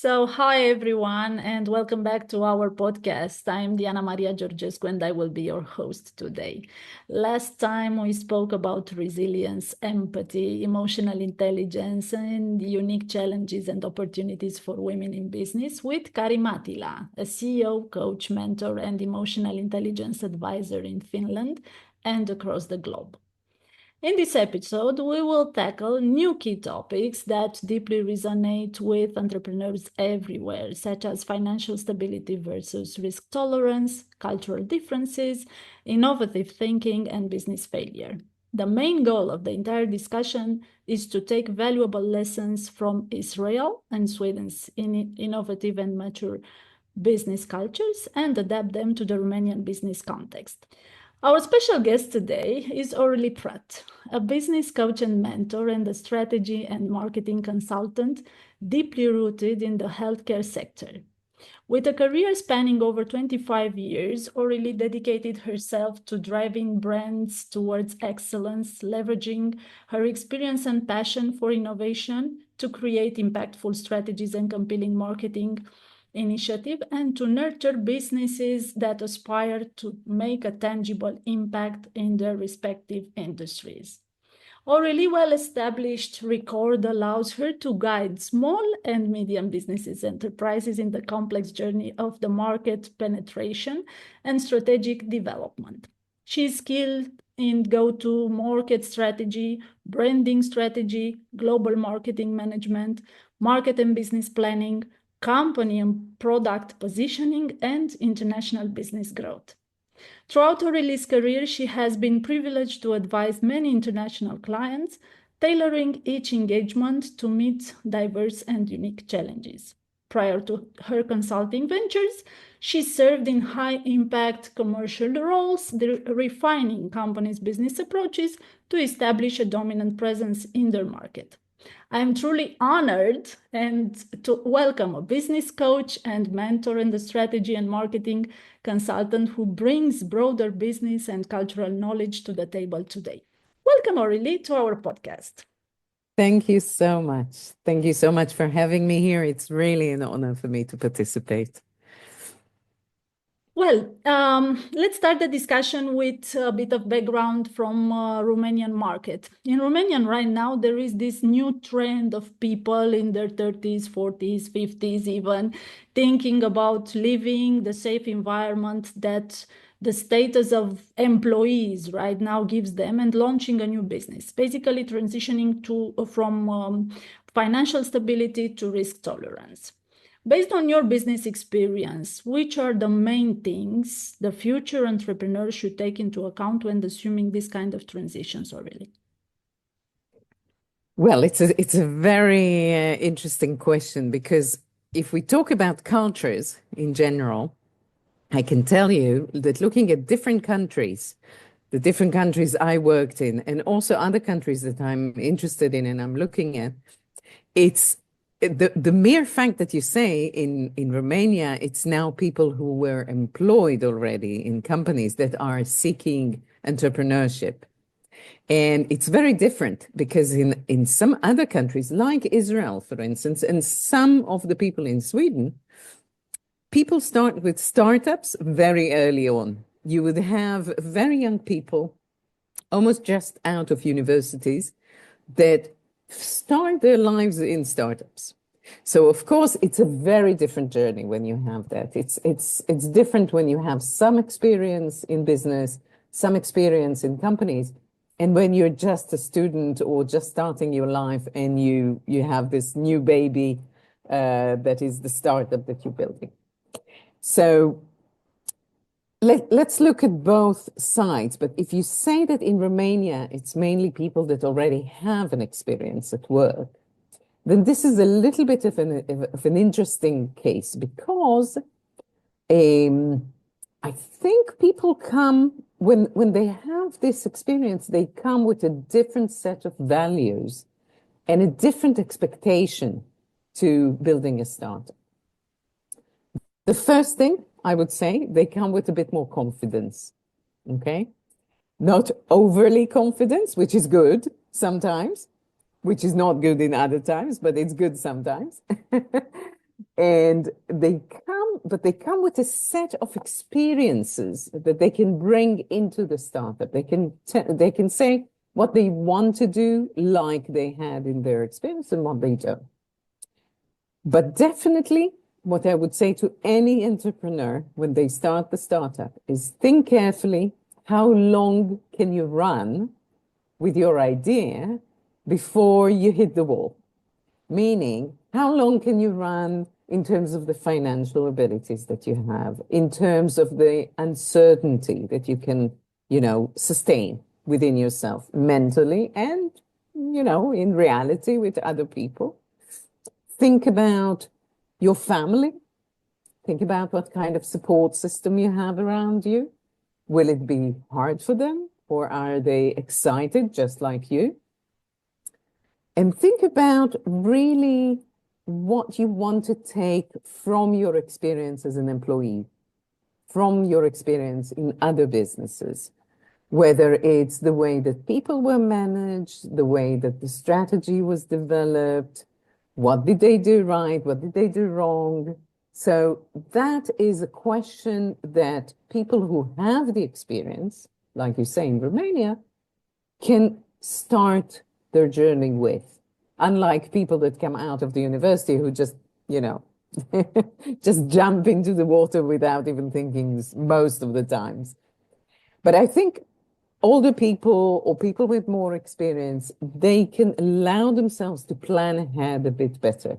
Hi everyone, and welcome back to our podcast. I'm Diana Maria Georgescu, and I will be your host today. Last time we spoke about resilience, empathy, emotional intelligence, and unique challenges and opportunities for women in business with Kari Matila, a CEO, coach, mentor, and emotional intelligence advisor in Finland and across the globe. In this episode, we will tackle new key topics that deeply resonate with entrepreneurs everywhere, such as financial stability versus risk tolerance, cultural differences, innovative thinking, and business failure. The main goal of the entire discussion is to take valuable lessons from Israel and Sweden's innovative and mature business cultures and adapt them to the Romanian business context. Our special guest today is Aurélie Pratt, a business coach and mentor and a strategy and marketing consultant deeply rooted in the healthcare sector. With a career spanning over 25 years, Aurélie dedicated herself to driving brands towards excellence, leveraging her experience and passion for innovation to create impactful strategies and compelling marketing initiative and to nurture businesses that aspire to make a tangible impact in their respective industries. Aurélie well-established record allows her to guide small and medium businesses enterprises in the complex journey of the market penetration and strategic development. She is skilled in go-to-market strategy, branding strategy, global marketing management, market and business planning, company and product positioning, and international business growth. Throughout Aurélie's career, she has been privileged to advise many international clients, tailoring each engagement to meet diverse and unique challenges. Prior to her consulting ventures, she served in high-impact commercial roles, refining companies' business approaches to establish a dominant presence in their market. I'm truly honored and to welcome a business coach and mentor and a strategy and marketing consultant who brings broader business and cultural knowledge to the table today. Welcome, Aurélie, to our podcast. Thank you so much. Thank you so much for having me here. It's really an honor for me to participate. Well, let's start the discussion with a bit of background from Romanian market. In Romanian right now, there is this new trend of people in their 30s, 40s, 50s even, thinking about living the safe environment that the status of employees right now gives them and launching a new business, basically transitioning from financial stability to risk tolerance. Based on your business experience, which are the main things the future entrepreneur should take into account when assuming this kind of transitions, Aurélie? Well, it's a very interesting question because if we talk about cultures in general, I can tell you that looking at different countries, the different countries I worked in, and also other countries that I'm interested in and I'm looking at, it's the mere fact that you say in Romania, it's now people who were employed already in companies that are seeking entrepreneurship. And it's very different because in some other countries, like Israel, for instance, and some of the people in Sweden, people start with startups very early on. You would have very young people, almost just out of universities, that start their lives in startups. So of course, it's a very different journey when you have that. It's different when you have some experience in business, some experience in companies, and when you're just a student or just starting your life and you have this new baby that is the startup that you're building. So let's look at both sides. But if you say that in Romania, it's mainly people that already have an experience at work, then this is a little bit of an interesting case because I think people come, when they have this experience, they come with a different set of values and a different expectation to building a startup. The first thing I would say, they come with a bit more confidence, okay? Not overly confidence, which is good sometimes, which is not good in other times, but it's good sometimes. And they come with a set of experiences that they can bring into the startup. They can say what they want to do, like they had in their experience, and what they don't. But definitely, what I would say to any entrepreneur when they start the startup is think carefully, how long can you run with your idea before you hit the wall? Meaning, how long can you run in terms of the financial abilities that you have, in terms of the uncertainty that you can, sustain within yourself mentally and, in reality with other people. Think about your family. Think about what kind of support system you have around you. Will it be hard for them, or are they excited just like you? And think about really what you want to take from your experience as an employee, from your experience in other businesses, whether it's the way that people were managed, the way that the strategy was developed, what did they do right, what did they do wrong. So that is a question that people who have the experience, like you say in Romania, can start their journey with. Unlike people that come out of the university who just, just jump into the water without even thinking most of the times. But I think older people or people with more experience, they can allow themselves to plan ahead a bit better.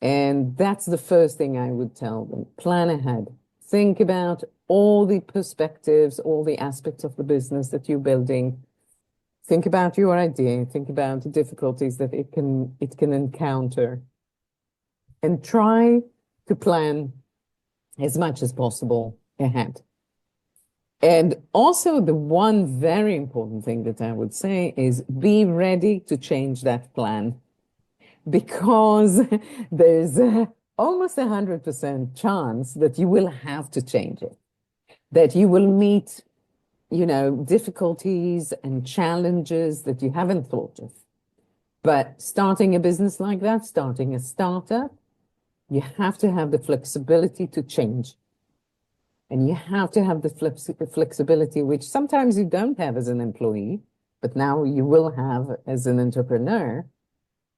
And that's the first thing I would tell them. Plan ahead. Think about all the perspectives, all the aspects of the business that you're building. Think about your idea. Think about the difficulties that it can encounter. And try to plan as much as possible ahead. And also the one very important thing that I would say is be ready to change that plan, because there's almost 100% chance that you will have to change it, that you will meet, difficulties and challenges that you haven't thought of. But starting a business like that, starting a startup, you have to have the flexibility to change. And you have to have the flexibility, which sometimes you don't have as an employee, but now you will have as an entrepreneur,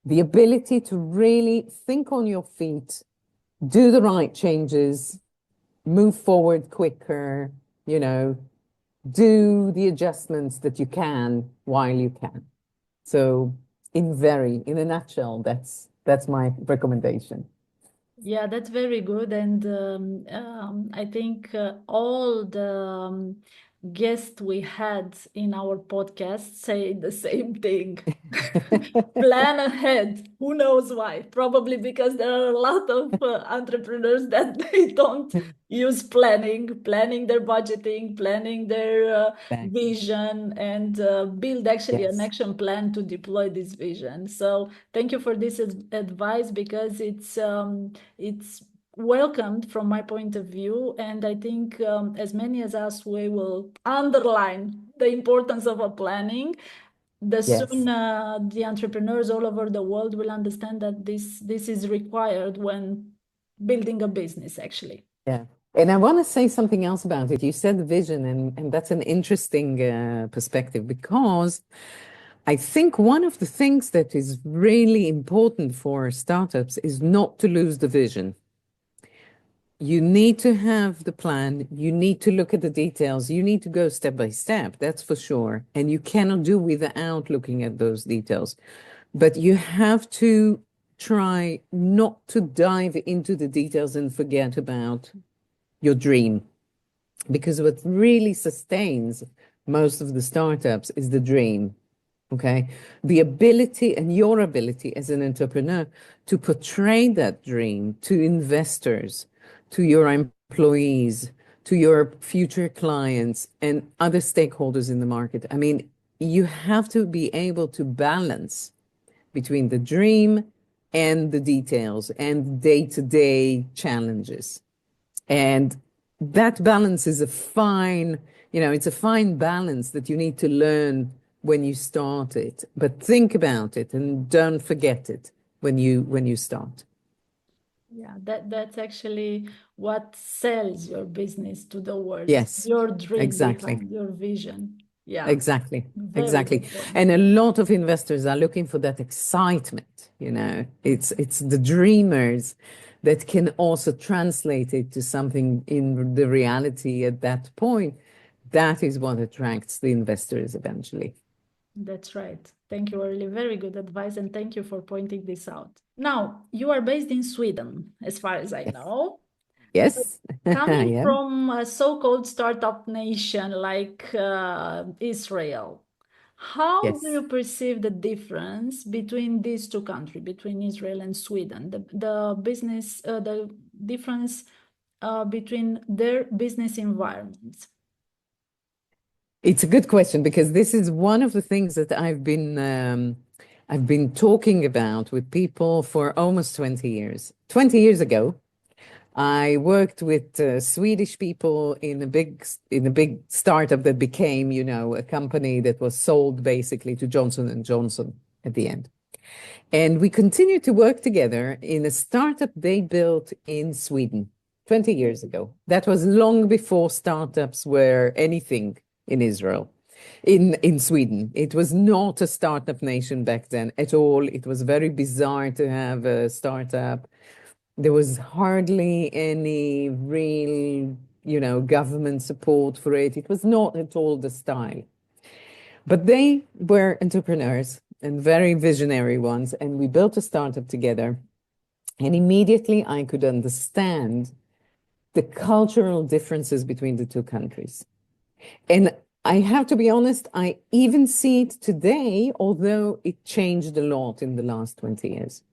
the ability to really think on your feet, do the right changes, move forward quicker, do the adjustments that you can while you can. So in a nutshell, that's my recommendation. Yeah, that's very good. And I think all the guests we had in our podcast say the same thing. Plan ahead. Who knows why? Probably because there are a lot of entrepreneurs that they don't use planning their budgeting, planning their Exactly. vision, and build actually an Yes. action plan to deploy this vision. So thank you for this advice, because it's welcomed from my point of view, and I think as many as us, we will underline the importance of a planning. The Yes. soon the entrepreneurs all over the world will understand that this is required when building a business, actually. Yeah. And I want to say something else about it. You said vision, and that's an interesting perspective, because I think one of the things that is really important for startups is not to lose the vision. You need to have the plan. You need to look at the details. You need to go step by step, that's for sure. And you cannot do without looking at those details. But you have to try not to dive into the details and forget about your dream. Because what really sustains most of the startups is the dream. Okay. The ability and your ability as an entrepreneur to portray that dream to investors, to your employees, to your future clients, and other stakeholders in the market. I mean, you have to be able to balance between the dream and the details and day-to-day challenges. And that balance is it's a fine balance that you need to learn when you start it. But think about it and don't forget it when you start. Yeah, that's actually what sells your business to the world, Yes, your dream exactly. behind your vision. Yeah, Exactly, very exactly. good point. And a lot of investors are looking for that excitement, you know. It's the dreamers that can also translate it to something in the reality at that point. That is what attracts the investors eventually. That's right. Thank you, Early. Very good advice, and thank you for pointing this out. Now, you are based in Sweden, as far as I Yes. know. But Yes, coming yeah. from a so-called startup nation like Israel, how do Yes. you perceive the difference between these two countries, between Israel and Sweden? The business, the difference between their business environments. It's a good question because this is one of the things that I've been talking about with people for almost 20 years. 20 years ago, I worked with Swedish people in a big startup that became, you know, a company that was sold basically to Johnson and Johnson at the end. And we continued to work together in a startup they built in Sweden 20 years ago. That was long before startups were anything in Israel. In Sweden, it was not a startup nation back then at all. It was very bizarre to have a startup. There was hardly any real, you know, government support for it. It was not at all the style. But they were entrepreneurs and very visionary ones, and we built a startup together. And immediately I could understand the cultural differences between the two countries. And I have to be honest, I even see it today, although it changed a lot in the last 20 years.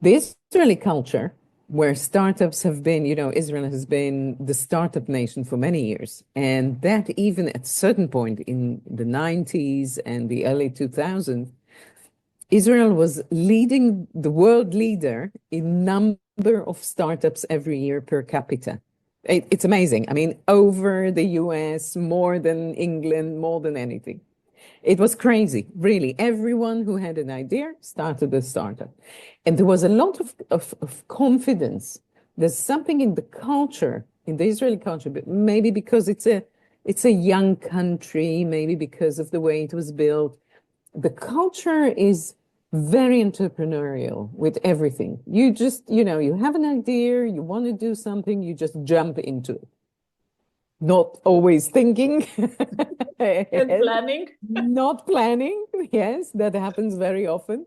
The Israeli culture, where startups have been, you know, Israel has been the startup nation for many years. And that even at a certain point in the 90s and the early 2000s, Israel was leading the world leader in number of startups every year per capita. It's amazing. I mean, over the US, more than England, more than anything. It was crazy, really. Everyone who had an idea started a startup. And there was a lot of confidence. There's something in the culture, in the Israeli culture, but maybe because it's a young country, maybe because of the way it was built. The culture is very entrepreneurial with everything. You just, you know, you have an idea, you want to do something, you just jump into it. Not always thinking And ahead, planning? not planning. Yes, that happens very often.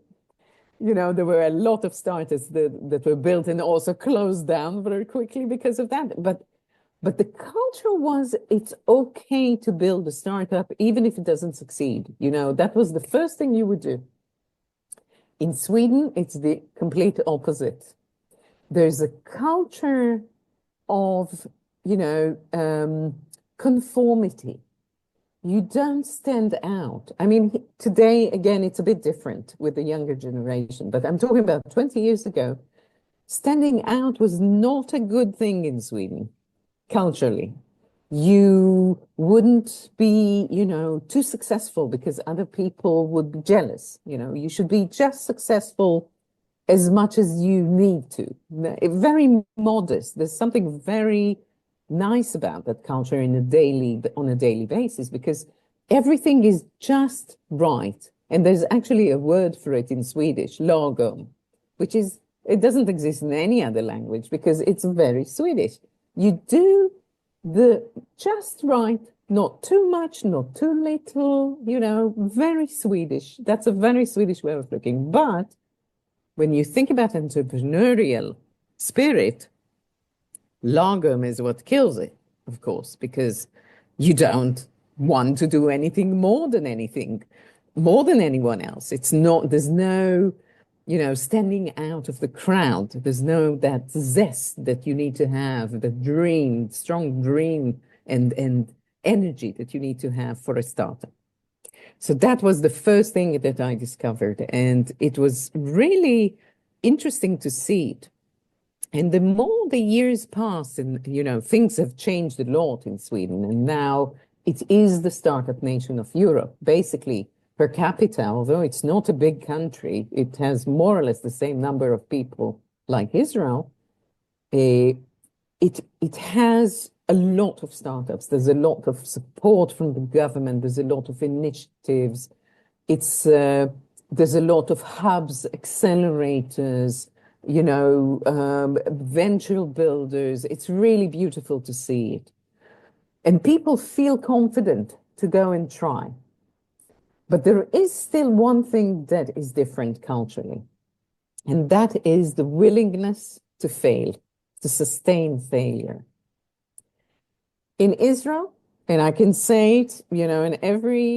You know, there were a lot of startups that were built and also closed down very quickly because of that. But the culture was it's okay to build a startup even if it doesn't succeed. You know, that was the first thing you would do. In Sweden, it's the complete opposite. There's a culture of, you know, conformity. You don't stand out. I mean, today, again, it's a bit different with the younger generation, but I'm talking about 20 years ago. Standing out was not a good thing in Sweden, culturally. You wouldn't be, you know, too successful because other people would be jealous. You know, you should be just successful as much as you need to. Very modest. There's something very nice about that culture on a daily basis because everything is just right. And there's actually a word for it in Swedish, lagom, which is it doesn't exist in any other language because it's very Swedish. You do the just right, not too much, not too little, you know, very Swedish. That's a very Swedish way of looking. But when you think about entrepreneurial spirit, lagom is what kills it, of course, because you don't want to do anything more than anything, more than anyone else. It's not, there's no, you know, standing out of the crowd. There's no that zest that you need to have, the dream, strong dream and energy that you need to have for a startup. So that was the first thing that I discovered. And it was really interesting to see it. And the more the years pass, and you know, things have changed a lot in Sweden, and now it is the startup nation of Europe. Basically, per capita, although it's not a big country, it has more or less the same number of people like Israel, it has a lot of startups. There's a lot of support from the government. There's a lot of initiatives. There's a lot of hubs, accelerators, venture builders. It's really beautiful to see it. And people feel confident to go and try. But there is still one thing that is different culturally, and that is the willingness to fail, to sustain failure. In Israel, and I can say it, and every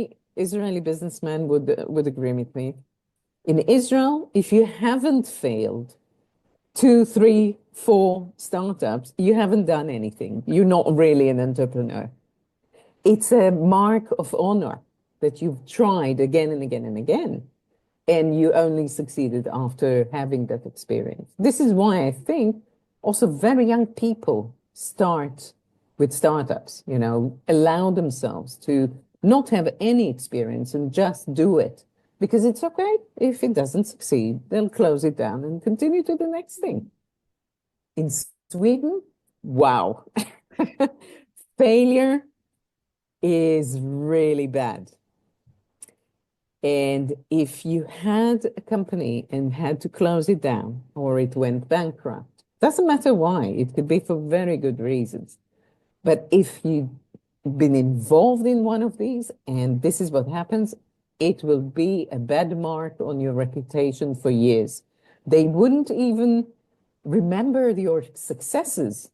Israeli businessman would agree with me. In Israel, if you haven't failed 2, 3, 4 startups, you haven't done anything. You're not really an entrepreneur. It's a mark of honor that you've tried again and again and again, and you only succeeded after having that experience. This is why I think also very young people start with startups, allow themselves to not have any experience and just do it. Because it's okay if it doesn't succeed, they'll close it down and continue to the next thing. In Sweden, wow, failure is really bad. And if you had a company and had to close it down or it went bankrupt, doesn't matter why, it could be for very good reasons. But if you've been involved in one of these and this is what happens, it will be a bad mark on your reputation for years. They wouldn't even remember your successes.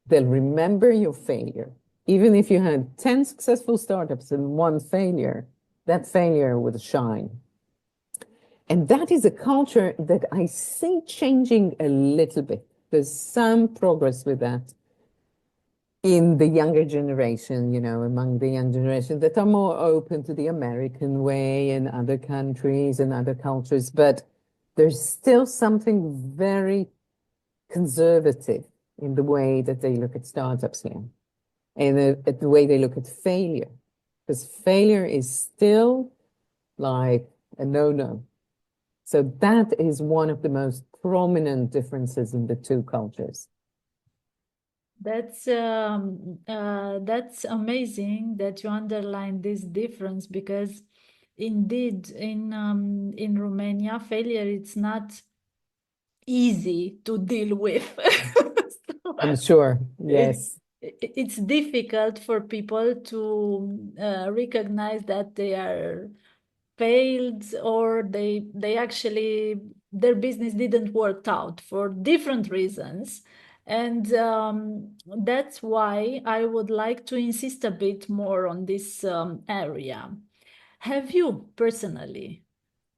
They'll remember your failure. Even if you had 10 successful startups and 1 failure, that failure would shine. And that is a culture that I see changing a little bit. There's some progress with that in the younger generation, among the young generation that are more open to the American way and other countries and other cultures. But there's still something very conservative in the way that they look at startups here and at the way they look at failure. Because failure is still like a no-no. So that is one of the most prominent differences in the two cultures. That's amazing that you underline this difference, because indeed in Romania, failure it's not easy to deal with. I'm sure, yes. It's difficult for people to recognize that they are failed, or they actually their business didn't work out for different reasons. And that's why I would like to insist a bit more on this area. Have you personally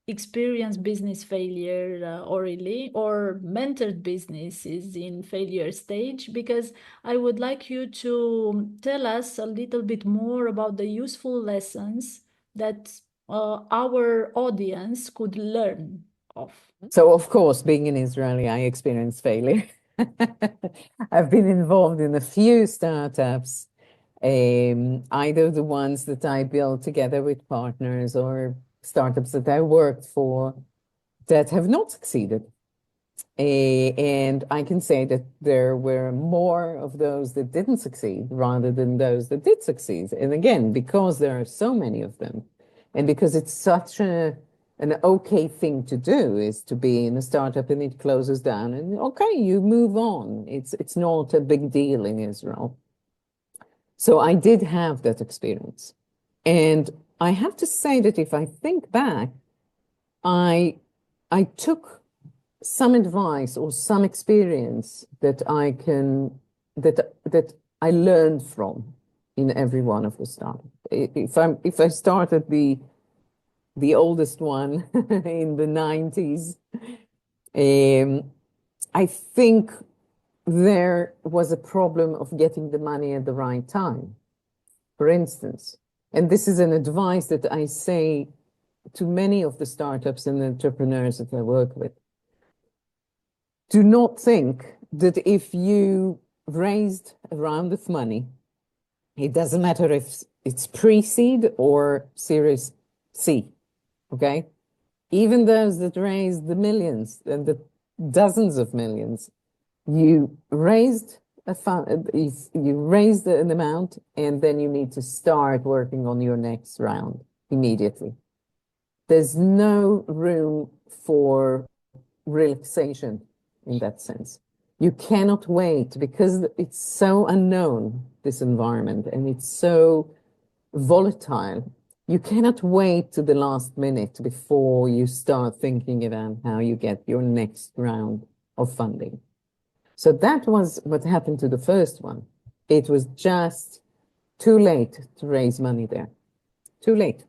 experienced business failure orally, or mentored businesses in failure stage? Because I would like you to tell us a little bit more about the useful lessons that our audience could learn of. So, of course, being an Israeli, I experienced failure. I've been involved in a few startups, either the ones that I built together with partners or startups that I worked for that have not succeeded. And I can say that there were more of those that didn't succeed rather than those that did succeed. And again, because there are so many of them, and because it's such an okay thing to do is to be in a startup and it closes down and okay, you move on. It's not a big deal in Israel. So I did have that experience. And I have to say that if I think back, I took some advice or some experience that I learned from in every one of the startups. If I started the oldest one in the 90s, I think there was a problem of getting the money at the right time, for instance. And this is an advice that I say to many of the startups and entrepreneurs that I work with. Do not think that if you raised a round of money, it doesn't matter if it's pre-seed or Series C, okay? Even those that raised the millions and the dozens of millions. You raised a fund, you raised an amount, and then you need to start working on your next round immediately. There's no room for relaxation in that sense. You cannot wait because it's so unknown, this environment, and it's so volatile. You cannot wait to the last minute before you start thinking about how you get your next round of funding. So that was what happened to the first one. It was just too late to raise money there. Too late.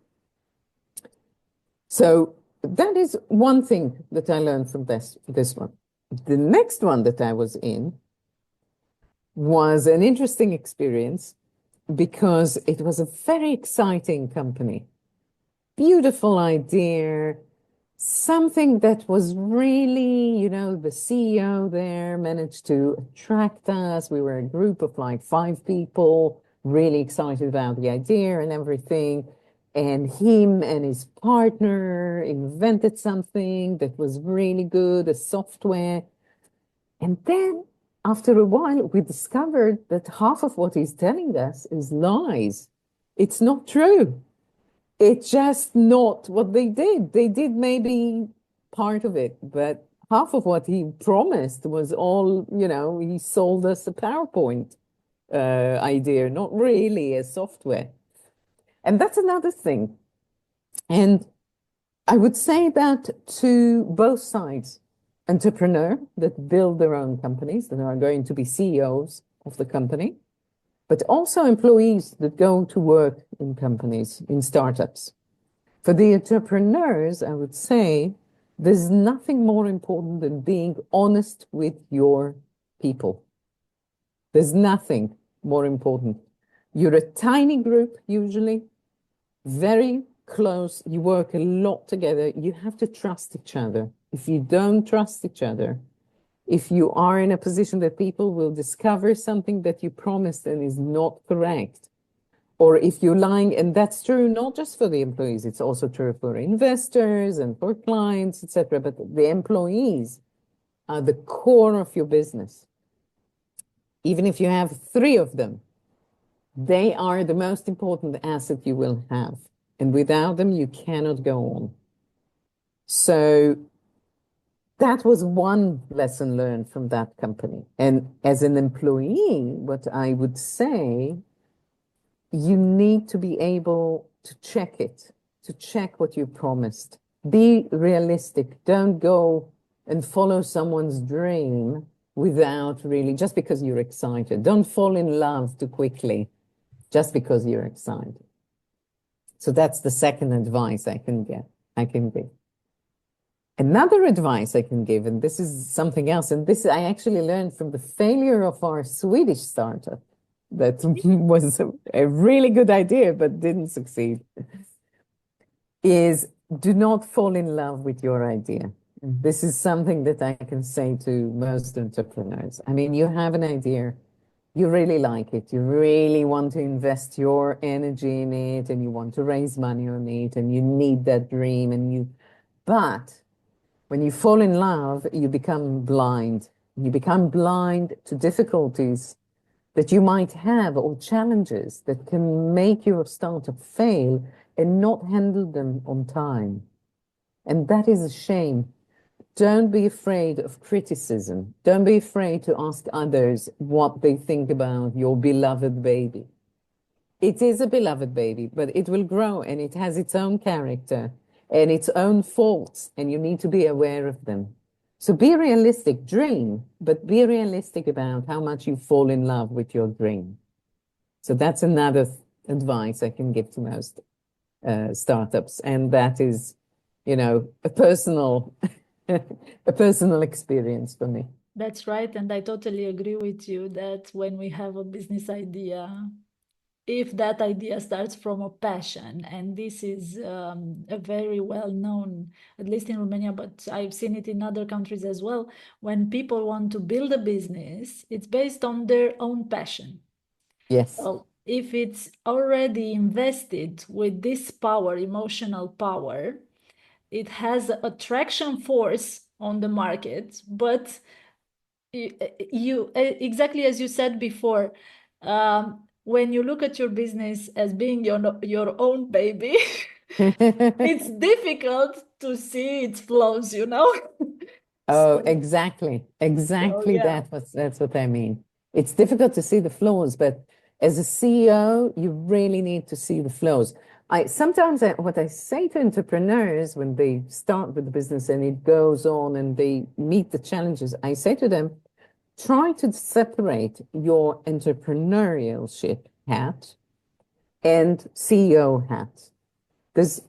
So that is one thing that I learned from this one. The next one that I was in was an interesting experience because it was a very exciting company. Beautiful idea, something that was really, the CEO there managed to attract us. We were a group of like 5 people, really excited about the idea and everything. And him and his partner invented something that was really good, a software. And then after a while, we discovered that half of what he's telling us is lies. It's not true. It's just not what they did. They did maybe part of it, but half of what he promised was all, he sold us a PowerPoint idea, not really a software. And that's another thing. And I would say that to both sides, entrepreneur that build their own companies, that are going to be CEOs of the company, but also employees that go to work in companies, in startups. For the entrepreneurs, I would say there's nothing more important than being honest with your people. There's nothing more important. You're a tiny group, usually, very close. You work a lot together. You have to trust each other. If you don't trust each other, if you are in a position that people will discover something that you promised and is not correct, or if you're lying, and that's true not just for the employees, it's also true for investors and for clients, etc. But the employees are the core of your business. Even if you have 3 of them, they are the most important asset you will have. And without them, you cannot go on. So that was one lesson learned from that company. And as an employee, what I would say, you need to be able to check it, to check what you promised. Be realistic. Don't go and follow someone's dream without really, just because you're excited. Don't fall in love too quickly just because you're excited. So that's the second advice I can give. Another advice I can give, and this is something else, and this I actually learned from the failure of our Swedish startup that was a really good idea but didn't succeed, is do not fall in love with your idea. This is something that I can say to most entrepreneurs. I mean, you have an idea, you really like it, you really want to invest your energy in it, and you want to raise money on it, and you need that dream, but when you fall in love, you become blind. You become blind to difficulties that you might have or challenges that can make your startup fail and not handle them on time. And that is a shame. Don't be afraid of criticism. Don't be afraid to ask others what they think about your beloved baby. It is a beloved baby, but it will grow and it has its own character and its own faults, and you need to be aware of them. So be realistic, dream, but be realistic about how much you fall in love with your dream. So that's another advice I can give to most startups, and that is, a personal a personal experience for me. That's right. And I totally agree with you that when we have a business idea, if that idea starts from a passion, and this is a very well known, at least in Romania, but I've seen it in other countries as well, when people want to build a business, it's based on their own passion. Yes. So if it's already invested with this power, emotional power, it has attraction force on the market, but you exactly as you said before, when you look at your business as being your own baby, it's difficult to see its flaws, you know? Oh, So, exactly. so Exactly yeah, that's what I mean. It's difficult to see the flaws, but as a CEO, you really need to see the flaws. What I say to entrepreneurs when they start with the business and it goes on and they meet the challenges, I say to them, try to separate your entrepreneurship hat and CEO hat. There's,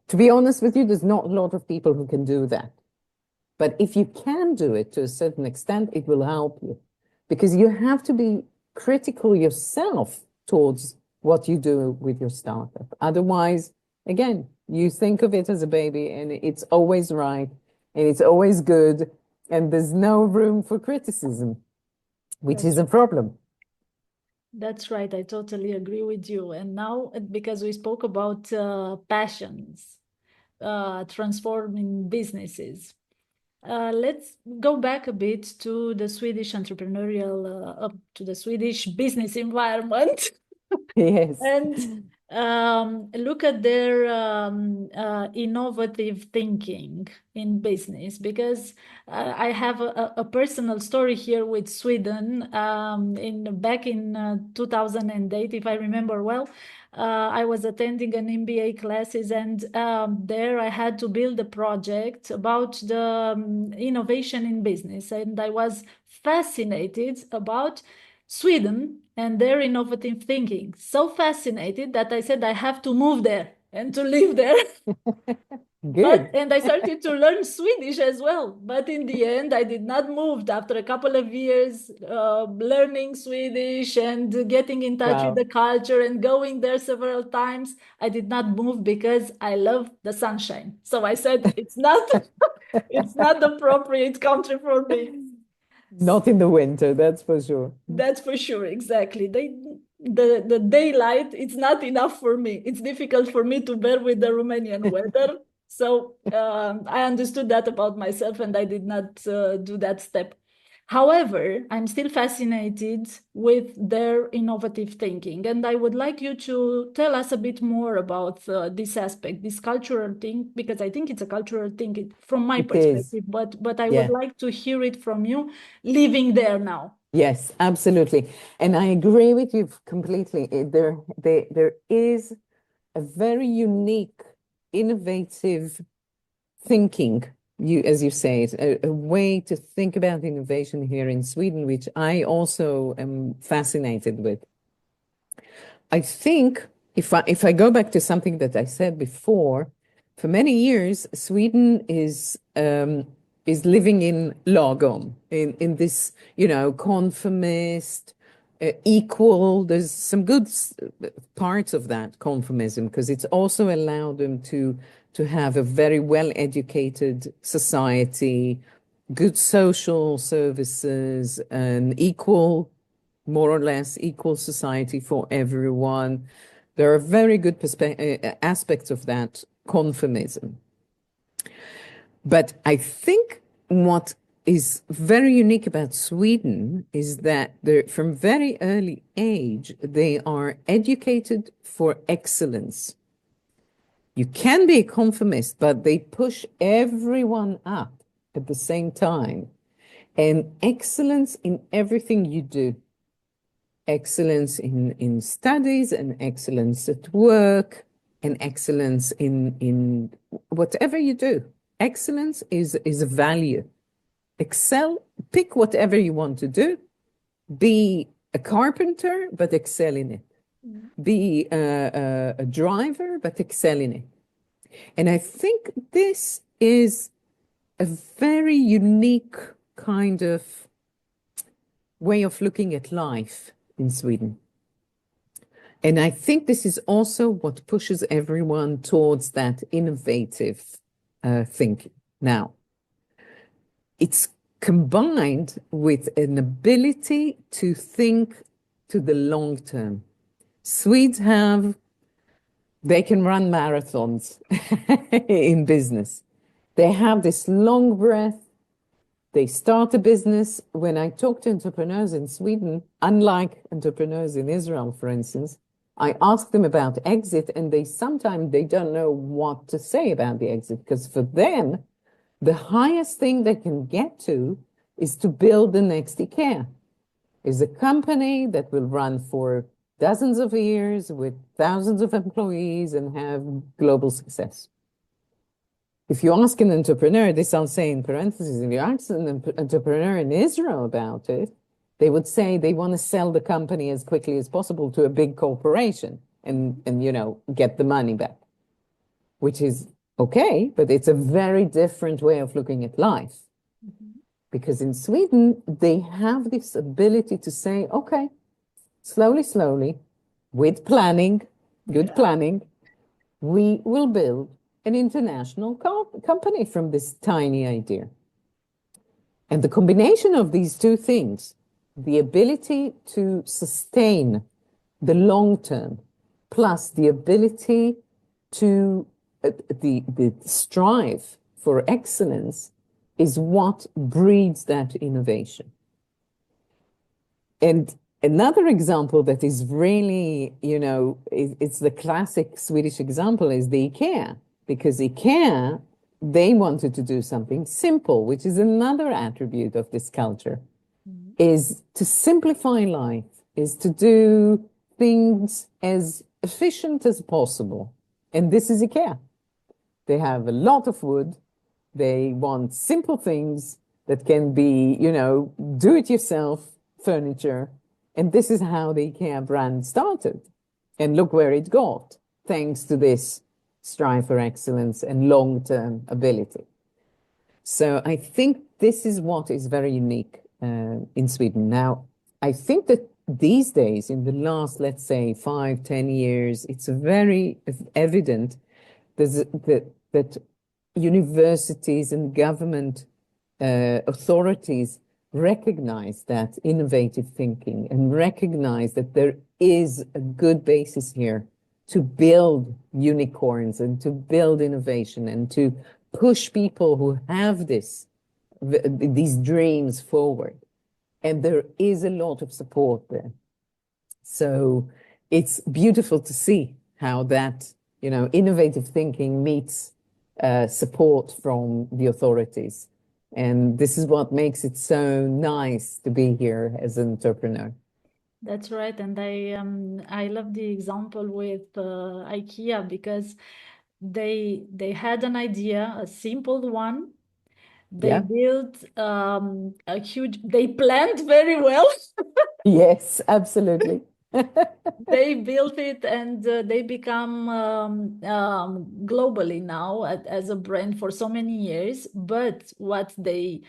to be honest with you, there's not a lot of people who can do that. But if you can do it to a certain extent, it will help you because you have to be critical yourself towards what you do with your startup. Otherwise, again, you think of it as a baby and it's always right and it's always good and there's no room for criticism, which is that's a problem. that's right. I totally agree with you. And now, because we spoke about passions, transforming businesses. Let's go back a bit to the Swedish entrepreneurial, to the Swedish business environment. Yes. And look at their innovative thinking in business, because I have a personal story here with Sweden. In back in 2008, if I remember well, I was attending an MBA classes, and there I had to build a project about the innovation in business, and I was fascinated about Sweden and their innovative thinking. So fascinated that I said I have to move there and to live there. But Good. and I started to learn Swedish as well. But in the end, I did not move. After a couple of years learning Swedish and getting in touch with Wow. the culture and going there several times, I did not move because I love the sunshine. So I said it's not it's not the appropriate country for me. Not in the winter, that's for sure. That's for sure, exactly. The daylight, it's not enough for me. It's difficult for me to bear with the Romanian weather. So I understood that about myself and I did not do that step. However, I'm still fascinated with their innovative thinking, and I would like you to tell us a bit more about this aspect, this cultural thing, because I think it's a cultural thing from my It is. perspective, but I would Yeah. like to hear it from you living there now. Yes, absolutely. And I agree with you completely. There is a very unique, innovative thinking, as you say, it, a way to think about innovation here in Sweden, which I also am fascinated with. I think if I go back to something that I said before, for many years, Sweden is living in lagom, in this, conformist, equal. There's some good parts of that conformism because it's also allowed them to have a very well-educated society, good social services, an equal, more or less equal society for everyone. There are very good aspects of that conformism. But I think what is very unique about Sweden is that from very early age, they are educated for excellence. You can be a conformist, but they push everyone up at the same time. And excellence in everything you do. Excellence in studies and excellence at work and excellence in whatever you do. Excellence is a value. Excel, pick whatever you want to do. Be a carpenter, but excel in it. Be a driver, but excel in it. And I think this is a very unique kind of way of looking at life in Sweden. And I think this is also what pushes everyone towards that innovative thinking. Now, it's combined with an ability to think to the long term. Swedes they can run marathons in business. They have this long breath. They start a business. When I talk to entrepreneurs in Sweden, unlike entrepreneurs in Israel, for instance, I ask them about exit, and sometimes they don't know what to say about the exit, because for them, the highest thing they can get to is to build the next IKEA. Is a company that will run for dozens of years with thousands of employees and have global success. If you ask an entrepreneur, this I'll say in parentheses, if you ask an entrepreneur in Israel about it, they would say they want to sell the company as quickly as possible to a big corporation and get the money back, which is okay, but it's a very different way of looking at life. Because in Sweden, they have this ability to say, okay, slowly, slowly, with planning, good planning, we will build an international company from this tiny idea. And the combination of these two things, the ability to sustain the long term, plus the ability to the strive for excellence, is what breeds that innovation. And another example that is really, it's the classic Swedish example is the IKEA, because IKEA, they wanted to do something simple, which is another attribute of this culture, is to simplify life, is to do things as efficient as possible. And this is IKEA. They have a lot of wood. They want simple things that can be, do-it-yourself furniture. And this is how the IKEA brand started. And look where it got, thanks to this strive for excellence and long-term ability. So I think this is what is very unique in Sweden. Now, I think that these days, in the last, let's say, 5-10 years, it's very evident that universities and government authorities recognize that innovative thinking and recognize that there is a good basis here to build unicorns and to build innovation and to push people who have these dreams forward. And there is a lot of support there. So it's beautiful to see how that, innovative thinking meets support from the authorities. And this is what makes it so nice to be here as an entrepreneur. That's right. And I love the example with IKEA, because they had an idea, a simple one. They built they planned very well. Yes, absolutely. They built it, and they become globally now as a brand for so many years. But what they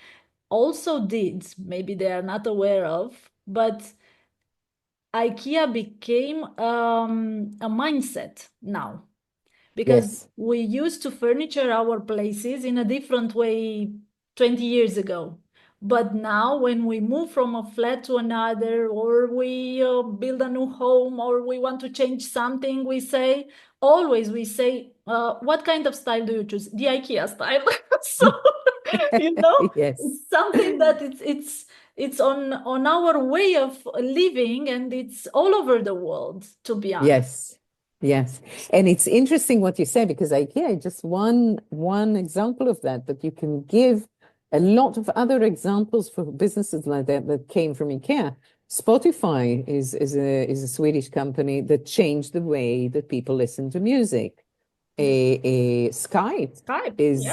also did, maybe they are not aware of, but IKEA became a mindset now, because we used to furniture our places in a different way 20 years ago. But now when we move from a flat to another, or we build a new home, or we want to change something, we say, what kind of style do you choose? The IKEA style. So, Yes. it's something that it's on our way of living, and it's all over the world, to be honest. Yes. And it's interesting what you say, because IKEA is just one example of that, but you can give a lot of other examples for businesses like that came from IKEA. Spotify is a Swedish company that changed the way that people listen to music. Skype is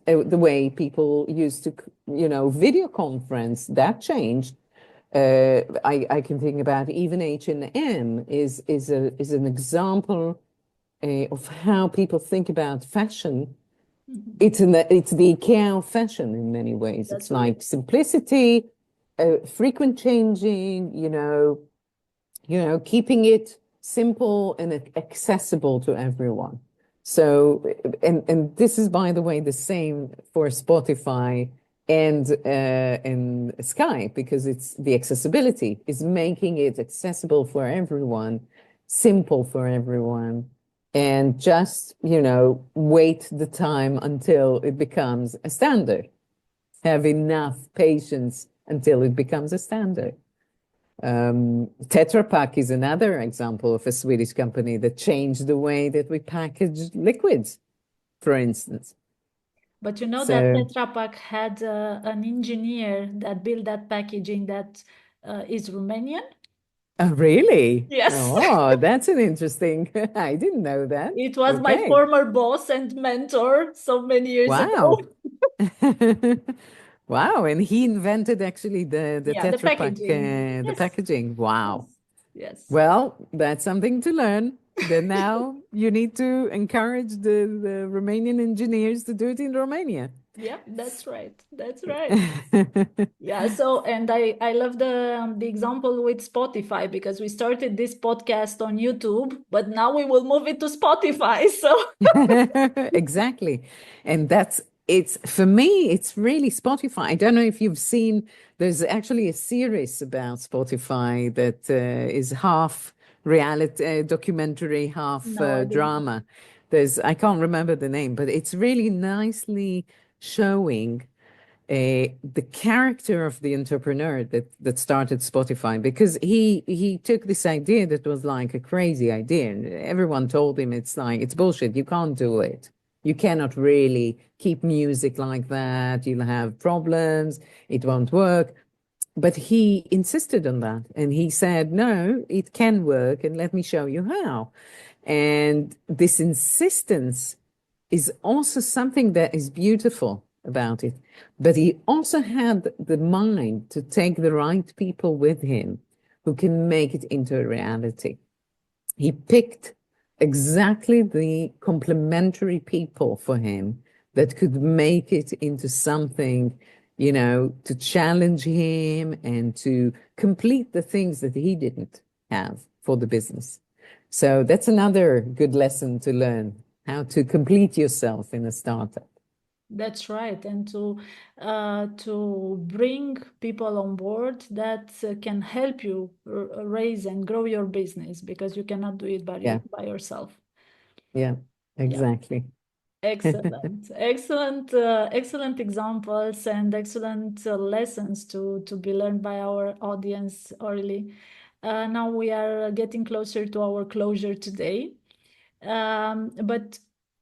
the way people used to, video conference. That changed. I can think about even H&M is an example of how people think about fashion. It's the IKEA of fashion in many ways. It's like simplicity, frequent changing, keeping it simple and accessible to everyone. So, and this is, by the way, the same for Spotify and Skype, because it's the accessibility is making it accessible for everyone, simple for everyone, and just, wait the time until it becomes a standard. Have enough patience until it becomes a standard. Tetra Pak is another example of a Swedish company that changed the way that we package liquids, for instance. But you know that So, Tetra Pak had an engineer that built that packaging that is Romanian. oh, really? Yes. Oh, that's an interesting. I didn't know that. It was my Okay. former boss and mentor so many years ago. Wow. Wow. And he invented actually the Yeah, the Tetra Pak, packaging. the Yes. packaging. Wow. Yes. Yes. Well, that's something to learn. Then now you need to encourage the Romanian engineers to do it in Romania. Yeah, that's right. That's right. Yeah, so and I love the example with Spotify because we started this podcast on YouTube, but now we will move it to Spotify. So Exactly. And it's for me, it's really Spotify. I don't know if you've seen, there's actually a series about Spotify that is half reality, documentary, half no, I didn't. drama. I can't remember the name, but it's really nicely showing the character of the entrepreneur that started Spotify, because he took this idea that was like a crazy idea, and everyone told him it's bullshit. You can't do it. You cannot really keep music like that. You'll have problems. It won't work. But he insisted on that, and he said, "No, it can work, and let me show you how." And this insistence is also something that is beautiful about it. But he also had the mind to take the right people with him who can make it into a reality. He picked exactly the complementary people for him that could make it into something, to challenge him and to complete the things that he didn't have for the business. So that's another good lesson to learn, how to complete yourself in a startup. That's right, and to bring people on board that can help you raise and grow your business because you cannot do it Yeah, by yourself. yeah, Yeah. exactly. Excellent, excellent, excellent examples and excellent lessons to be learned by our audience, Orly. Now we are getting closer to our closure today, but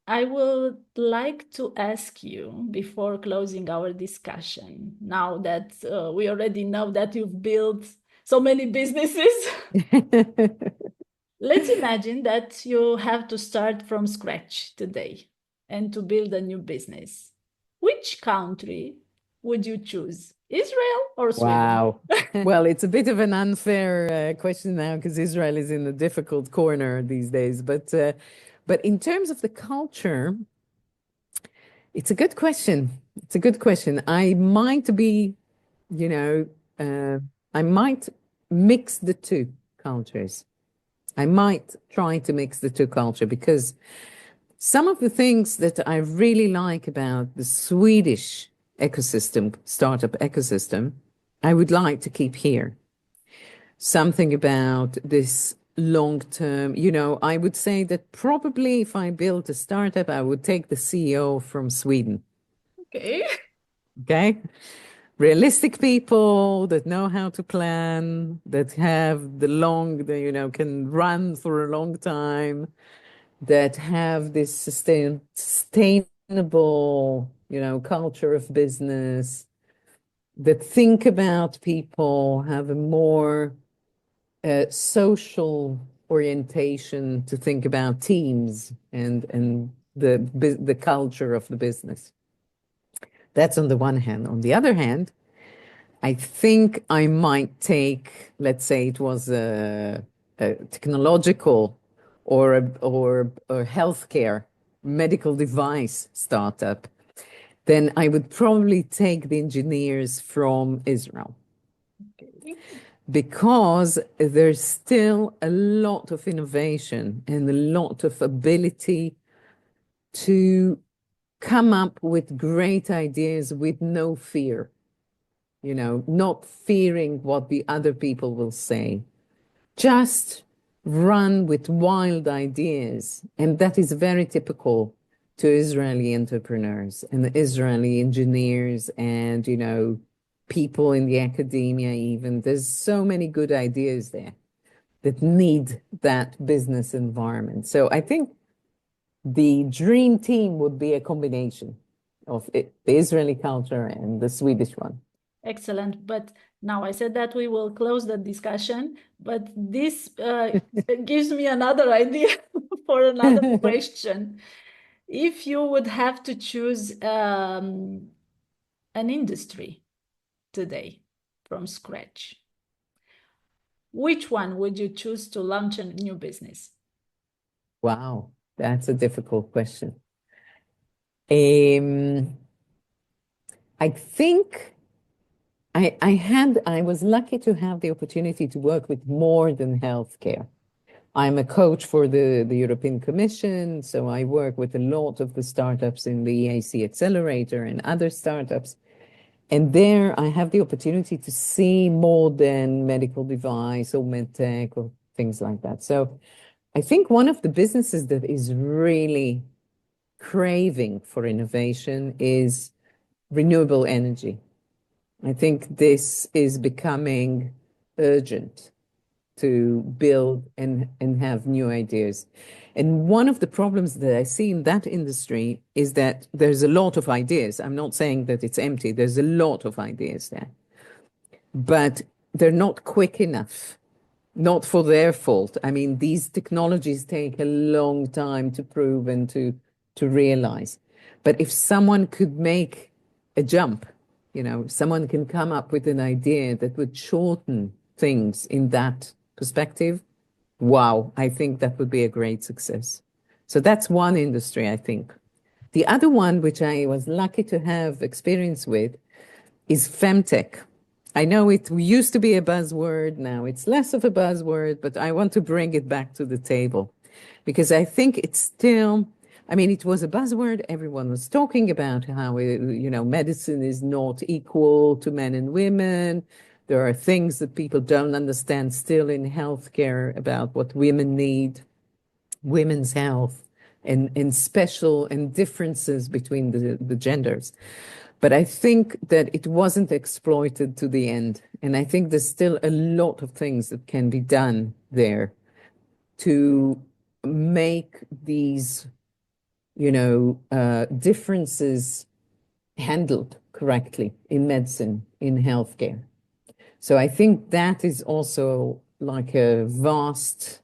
I would like to ask you before closing our discussion. Now that we already know that you've built so many businesses, let's imagine that you have to start from scratch today and to build a new business. Which country would you choose? Israel or Sweden? Wow. Well, it's a bit of an unfair question now because Israel is in a difficult corner these days. But in terms of the culture, it's a good question. It's a good question. I might be, you know, uh, I might mix the two cultures. I might try to mix the two culture because some of the things that I really like about the Swedish ecosystem, startup ecosystem, I would like to keep here. Something about this long term, I would say that probably if I built a startup, I would take the CEO from Sweden. Okay. Okay. Realistic people that know how to plan, that have can run for a long time, that have this sustainable, culture of business, that think about people, have a more social orientation to think about teams and the culture of the business. That's on the one hand. On the other hand, I think I might take, let's say it was a technological or healthcare medical device startup, then I would probably take the engineers from Israel because there's still a lot of innovation and a lot of ability to come up with great ideas with no fear, not fearing what the other people will say. Just run with wild ideas. And that is very typical to Israeli entrepreneurs and the Israeli engineers and, people in the academia even. There's so many good ideas there that need that business environment. So I think the dream team would be a combination of the Israeli culture and the Swedish one. Excellent. But now I said that we will close the discussion, but this gives me another idea for another question. If you would have to choose an industry today from scratch, which one would you choose to launch a new business? Wow, that's a difficult question. I think I was lucky to have the opportunity to work with more than healthcare. I'm a coach for the European Commission, so I work with a lot of the startups in the EAC Accelerator and other startups. And there I have the opportunity to see more than medical device or medtech or things like that. So I think one of the businesses that is really craving for innovation is renewable energy. I think this is becoming urgent to build and have new ideas. And one of the problems that I see in that industry is that there's a lot of ideas. I'm not saying that it's empty. There's a lot of ideas there, but they're not quick enough, not for their fault. I mean, these technologies take a long time to prove and to realize. But if someone could make a jump, someone can come up with an idea that would shorten things in that perspective, wow, I think that would be a great success. So that's one industry, I think. The other one, which I was lucky to have experience with, is femtech. I know it used to be a buzzword, now it's less of a buzzword, but I want to bring it back to the table because I think it's still, it was a buzzword. Everyone was talking about how, medicine is not equal to men and women. There are things that people don't understand still in healthcare about what women need, women's health, and special and differences between the genders. But I think that it wasn't exploited to the end. And I think there's still a lot of things that can be done there to make these, differences handled correctly in medicine, in healthcare. So I think that is also like a vast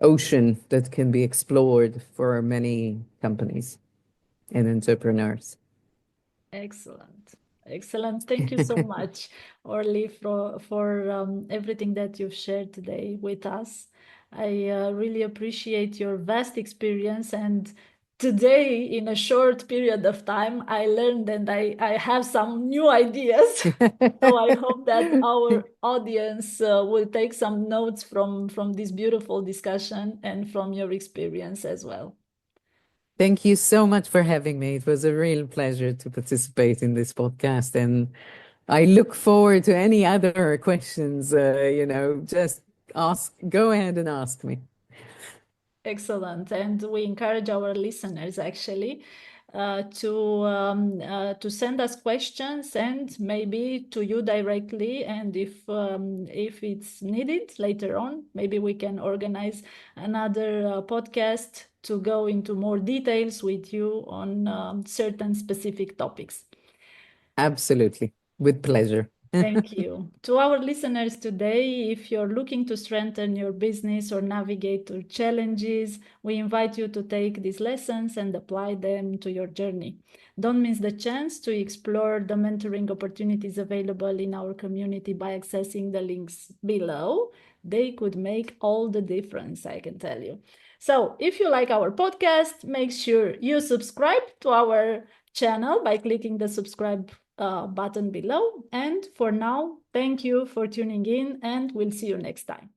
ocean that can be explored for many companies and entrepreneurs. Excellent. Excellent. Thank you so much, Orly, for everything that you've shared today with us. I really appreciate your vast experience. And today, in a short period of time, I learned and I have some new ideas. So I hope that our audience will take some notes from this beautiful discussion and from your experience as well. Thank you so much for having me. It was a real pleasure to participate in this podcast. And I look forward to any other questions, just go ahead and ask me. Excellent. And we encourage our listeners actually to send us questions and maybe to you directly. And if it's needed later on, maybe we can organize another podcast to go into more details with you on certain specific topics. Absolutely. With pleasure. Thank you. To our listeners today, if you're looking to strengthen your business or navigate through challenges, we invite you to take these lessons and apply them to your journey. Don't miss the chance to explore the mentoring opportunities available in our community by accessing the links below. They could make all the difference, I can tell you. So if you like our podcast, make sure you subscribe to our channel by clicking the subscribe button below. And for now, thank you for tuning in, and we'll see you next time.